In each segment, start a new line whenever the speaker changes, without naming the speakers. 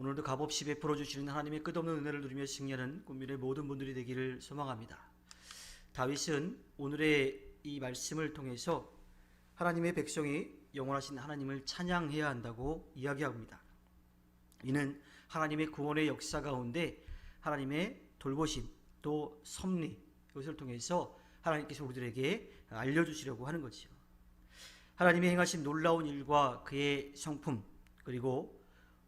오늘도 값없이 베풀어 주시는 하나님의 끝없는 은혜를 누리며 승리하는 꿈밀의 모든 분들이 되기를 소망합니다. 다윗은 오늘의 이 말씀을 통해서 하나님의 백성이 영원하신 하나님을 찬양해야 한다고 이야기합니다. 이는 하나님의 구원의 역사 가운데 하나님의 돌보심 또 섭리, 이것을 통해서 하나님께서 우리들에게 알려주시려고 하는 거지요. 하나님이 행하신 놀라운 일과 그의 성품, 그리고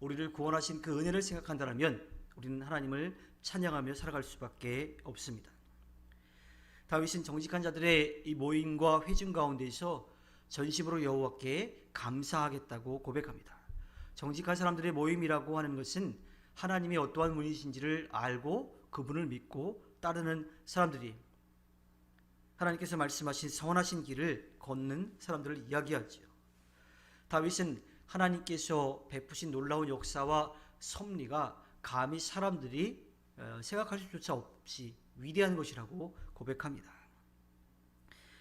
우리를 구원하신 그 은혜를 생각한다면 우리는 하나님을 찬양하며 살아갈 수밖에 없습니다. 다윗은 정직한 자들의 이 모임과 회중 가운데서 전심으로 여호와께 감사하겠다고 고백합니다. 정직한 사람들의 모임이라고 하는 것은 하나님이 어떠한 분이신지를 알고 그분을 믿고 따르는 사람들이 하나님께서 말씀하신 선하신 길을 걷는 사람들을 이야기하지요. 다윗은 하나님께서 베푸신 놀라운 역사와 섭리가 감히 사람들이 생각할 수조차 없이 위대한 것이라고 고백합니다.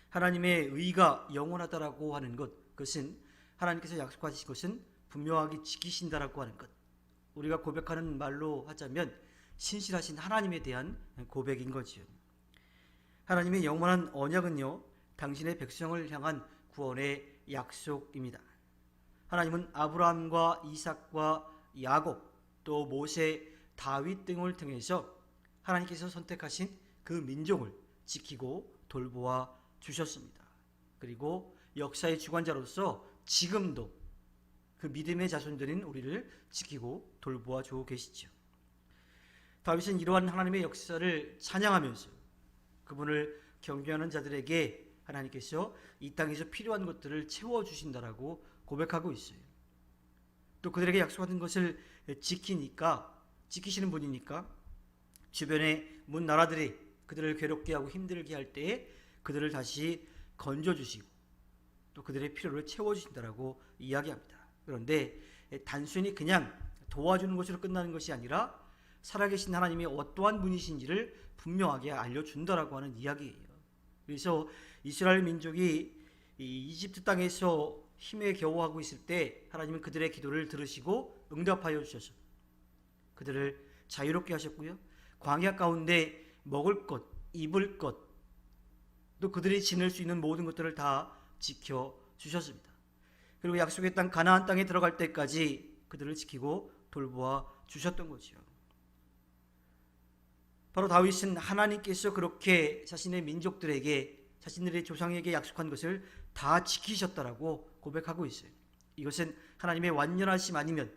하나님의 의가 영원하다라고 하는 것, 그것은 하나님께서 약속하신 것은 분명하게 지키신다라고 하는 것, 우리가 고백하는 말로 하자면 신실하신 하나님에 대한 고백인 거지요. 하나님의 영원한 언약은요, 당신의 백성을 향한 구원의 약속입니다. 하나님은 아브라함과 이삭과 야곱, 또 모세, 다윗 등을 통해서 하나님께서 선택하신 그 민족을 지키고 돌보아 주셨습니다. 그리고 역사의 주관자로서 지금도 그 믿음의 자손들인 우리를 지키고 돌보아 주고 계시죠. 다윗은 이러한 하나님의 역사를 찬양하면서 그분을 경배하는 자들에게 하나님께서 이 땅에서 필요한 것들을 채워주신다라고 고백하고 있어요. 또 그들에게 약속하는 것을 지키시는 분이니까 주변의 문 나라들이 그들을 괴롭게 하고 힘들게 할 때에 그들을 다시 건져주시고 또 그들의 필요를 채워주신다라고 이야기합니다. 그런데 단순히 그냥 도와주는 것으로 끝나는 것이 아니라 살아계신 하나님이 어떠한 분이신지를 분명하게 알려준다라고 하는 이야기예요. 그래서 이스라엘 민족이 이집트 땅에서 힘에 겨워하고 있을 때 하나님은 그들의 기도를 들으시고 응답하여 주셔서 그들을 자유롭게 하셨고요. 광야 가운데 먹을 것, 입을 것, 또 그들이 지낼 수 있는 모든 것들을 다 지켜주셨습니다. 그리고 약속의 땅 가나안 땅에 들어갈 때까지 그들을 지키고 돌보아 주셨던 거죠. 바로 다윗은 하나님께서 그렇게 자신의 민족들에게 자신들의 조상에게 약속한 것을 다 지키셨다라고 고백하고 있어요. 이것은 하나님의 완전하심 아니면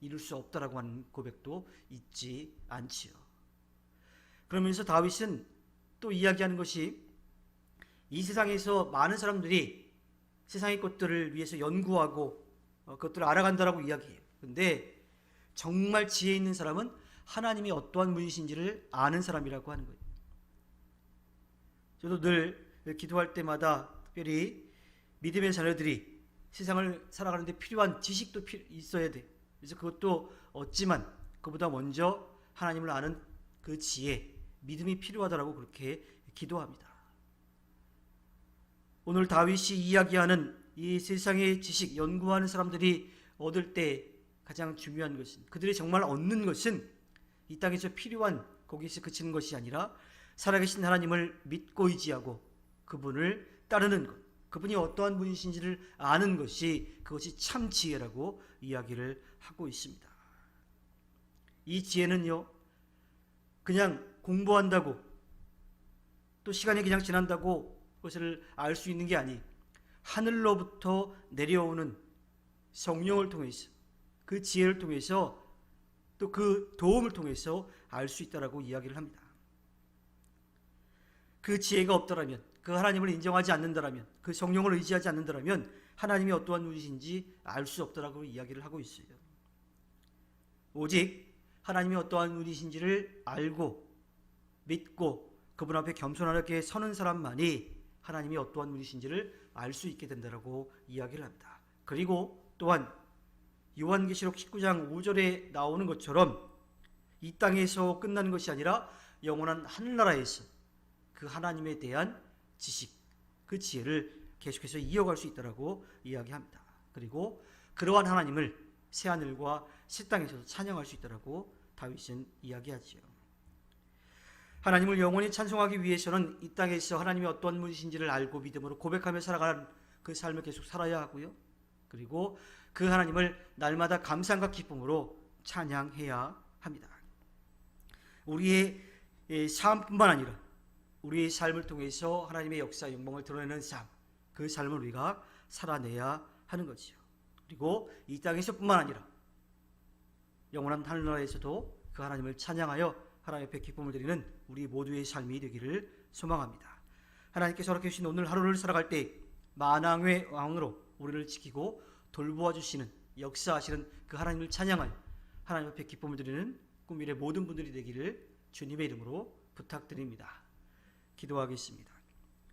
이룰 수 없다라고 하는 고백도 있지 않지요. 그러면서 다윗은 또 이야기하는 것이 이 세상에서 많은 사람들이 세상의 것들을 위해서 연구하고 그것들을 알아간다라고 이야기해요. 그런데 정말 지혜 있는 사람은 하나님이 어떠한 분이신지를 아는 사람이라고 하는 거예요. 저도 늘 기도할 때마다 특별히 믿음의 자녀들이 세상을 살아가는데 필요한 지식도 있어야 돼. 그래서 그것도 얻지만 그보다 먼저 하나님을 아는 그 지혜, 믿음이 필요하다라고 그렇게 기도합니다. 오늘 다윗이 이야기하는 이 세상의 지식, 연구하는 사람들이 얻을 때 가장 중요한 것은, 그들이 정말 얻는 것은 이 땅에서 필요한 거기서 그치는 것이 아니라 살아계신 하나님을 믿고 의지하고 그분을 따르는 것, 그분이 어떠한 분이신지를 아는 것이, 그것이 참 지혜라고 이야기를 하고 있습니다. 이 지혜는요, 그냥 공부한다고 또 시간이 그냥 지난다고 그것을 알 수 있는 게 아니, 하늘로부터 내려오는 성령을 통해서, 그 지혜를 통해서, 또 그 도움을 통해서 알 수 있다라고 이야기를 합니다. 그 지혜가 없더라면, 그 하나님을 인정하지 않는다라면, 그 성령을 의지하지 않는다라면 하나님이 어떠한 분이신지 알 수 없다라고 이야기를 하고 있어요. 오직 하나님이 어떠한 분이신지를 알고 믿고 그분 앞에 겸손하게 서는 사람만이 하나님이 어떠한 분이신지를 알 수 있게 된다라고 이야기를 합니다. 그리고 또한 요한계시록 19장 5절에 나오는 것처럼 이 땅에서 끝나는 것이 아니라 영원한 하늘나라에서 그 하나님에 대한 지식, 그 지혜를 계속해서 이어갈 수 있다라고 이야기합니다. 그리고 그러한 하나님을 새하늘과 새 땅에서도 찬양할 수 있다라고 다윗은 이야기하지요. 하나님을 영원히 찬송하기 위해서는 이 땅에서 하나님이 어떤 분이신지를 알고 믿음으로 고백하며 살아가는 그 삶을 계속 살아야 하고요. 그리고 그 하나님을 날마다 감사함과 기쁨으로 찬양해야 합니다. 우리의 삶뿐만 아니라 우리의 삶을 통해서 하나님의 역사, 영광을 드러내는 삶, 그 삶을 우리가 살아내야 하는 거지요. 그리고 이 땅에서뿐만 아니라 영원한 하늘나라에서도 그 하나님을 찬양하여 하나님 앞에 기쁨을 드리는 우리 모두의 삶이 되기를 소망합니다. 하나님께서 허락해 주신 오늘 하루를 살아갈 때 만왕의 왕으로 우리를 지키고 돌보아 주시는, 역사하시는 그 하나님을 찬양하여 하나님 앞에 기쁨을 드리는 꿈미래 모든 분들이 되기를 주님의 이름으로 부탁드립니다. 기도하겠습니다.